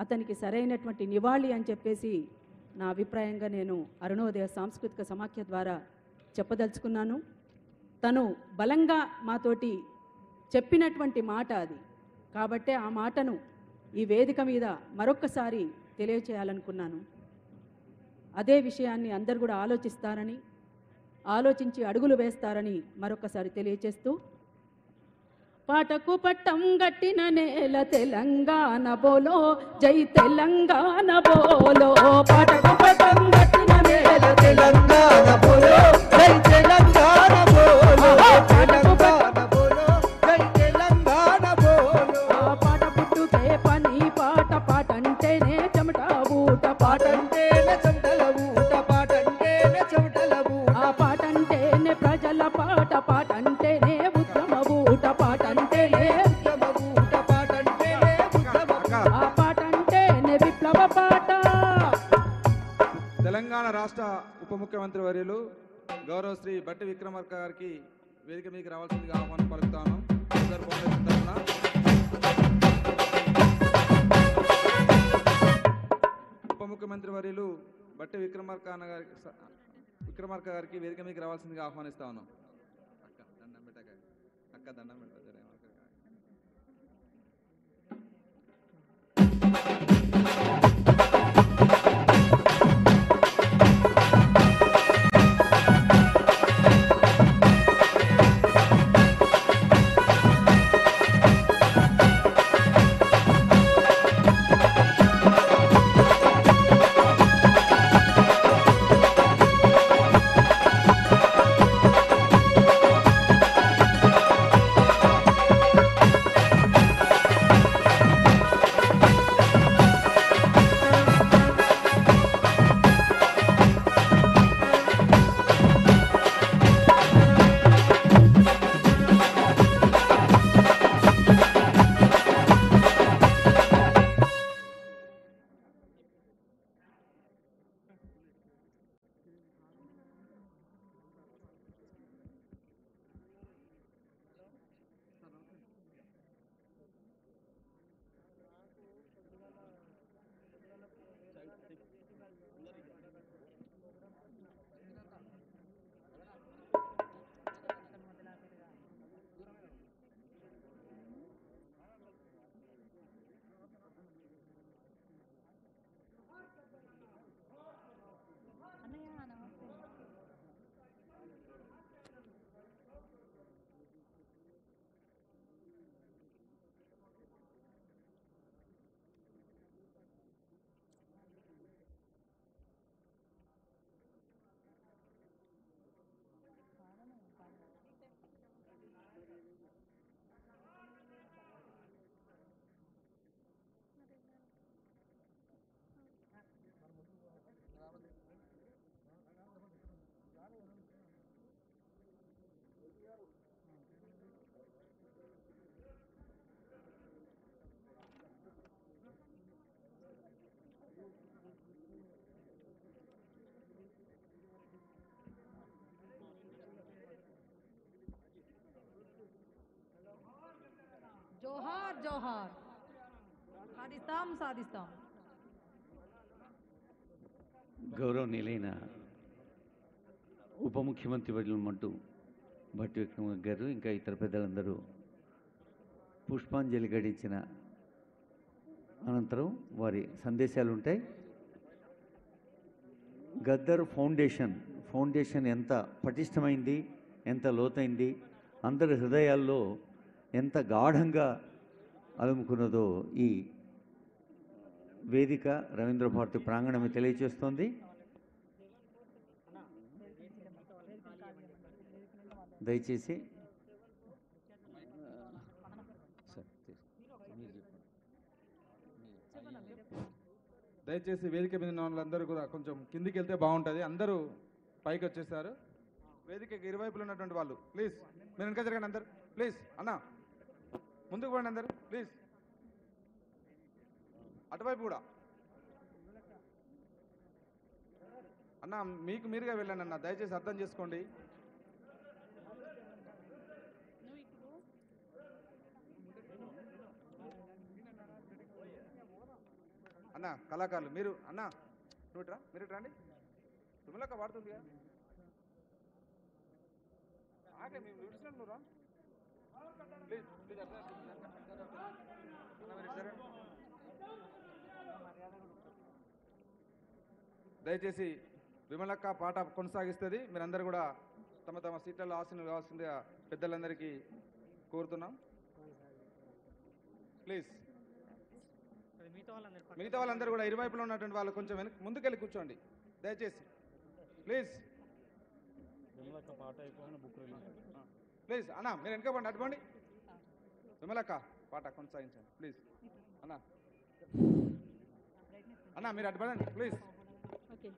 అతనికి సరైనటువంటి నివాళి అని చెప్పేసి నా అభిప్రాయంగా నేను అరుణోదయ సాంస్కృతిక సమాఖ్య ద్వారా చెప్పదలుచుకున్నాను. తను బలంగా మాతోటి చెప్పినటువంటి మాట అది, కాబట్టే ఆ మాటను ఈ వేదిక మీద మరొక్కసారి తెలియచేయాలనుకున్నాను. అదే విషయాన్ని అందరూ కూడా ఆలోచించి అడుగులు వేస్తారని మరొకసారి తెలియచేస్తూ, పాటకు పట్టం గట్టిన నేల తెలంగాణ బోలో, జై తెలంగాణ బోలో. పాటకు పట్టం గట్టిన నేల తెలంగాణ బోలో, జై తెలంగాణ బోలో. పాటకు పట్టం బోలో, జై తెలంగాణ బోలో. పాట పుట్టుకే పని పాట, పాటంటేనే చెమట ఊట, పాటంటేనే చెమటల ఊట, పాటంటేనే చెమటల ఊట. ఆ పాటంటేనే ప్రజల పాట, పాటంటేనే ఉద్యమ ఊట, పాటంటేనే ఉద్యమ ఊట, పాటంటేనే ఉద్యమ. ఆ పాటంటేనే విప్లవ పాట. తెలంగాణ రాష్ట్ర ఉప ముఖ్యమంత్రి వర్యులు గౌరవ శ్రీ బట్టి విక్రమార్క గారికి వేదిక మీకు రావాల్సిందిగా ఆహ్వానం పలుకుతాను. ఉప ముఖ్యమంత్రి వర్యులు బట్టి విక్రమార్క గారికి వేదిక మీకు రావాల్సిందిగా ఆహ్వానిస్తా ఉన్నాం. అక్క దండం పెట్ట. జోహార్ జోహార్. సాధిస్తాం సాధిస్తాం. గౌరవనీయులైన ఉప ముఖ్యమంత్రి వర్యులు మంటూ భట్టి విక్రమ గారు ఇంకా ఇతర పెద్దలందరూ పుష్పాంజలి గడించిన అనంతరం వారి సందేశాలు ఉంటాయి. గద్దర్ ఫౌండేషన్ ఎంత పటిష్టమైంది, ఎంత లోతైంది, అందరి హృదయాల్లో ఎంత గాఢంగా అలుముకున్నదో ఈ వేదిక రవీంద్ర భారతి ప్రాంగణమే తెలియజేస్తోంది. దయచేసి వేదిక మీద ఉన్న వాళ్ళందరూ కూడా కొంచెం కిందికి వెళ్తే బాగుంటుంది. అందరూ పైకి వచ్చేసారు. వేదికకి ఇరువైపులు ఉన్నటువంటి వాళ్ళు ప్లీజ్ మీరు వెనక జరగండి. అందరు ప్లీజ్ అన్న ముందుకు పోండి. అందరు ప్లీజ్ అటువైపు కూడా అన్న మీకు మీరుగా వెళ్ళండి అన్న, దయచేసి అర్థం చేసుకోండి. అన్న కళాకారులు మీరు అన్న నువ్వు ఇట్రా మీరు ఇట్రా అండి విమలక్క పాడుతుంది కదా ఆగే మేము విడిచినట్టు నువ్వు రా ప్లీజ్ ప్లీజ్ అన్న మీరు ఇచ్చారా దయచేసి విమలక్క పాట కొనసాగిస్తుంది మీరందరూ కూడా తమ తమ సీట్లలో ఆసీనులు కావాల్సిందిగా పెద్దలందరికీ కోరుతున్నాం ప్లీజ్ మిగతా వాళ్ళందరూ కూడా ఇరువైపులో ఉన్నటువంటి వాళ్ళు కొంచెం ముందుకెళ్ళి కూర్చోండి దయచేసి ప్లీజ్ ప్లీజ్ అన్న మీరు వెనకపోండి అటుకోండి విమలక్క పాట కొనసాగించండి ప్లీజ్ అన్న అన్న మీరు అటుపడండి ప్లీజ్ ఓకే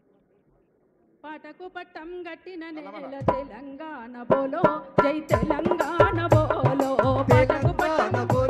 పాటకు పట్టం గట్టిన నేల తెలంగాణ బోలో జై తెలంగాణ బోలో పాటకు పట్టం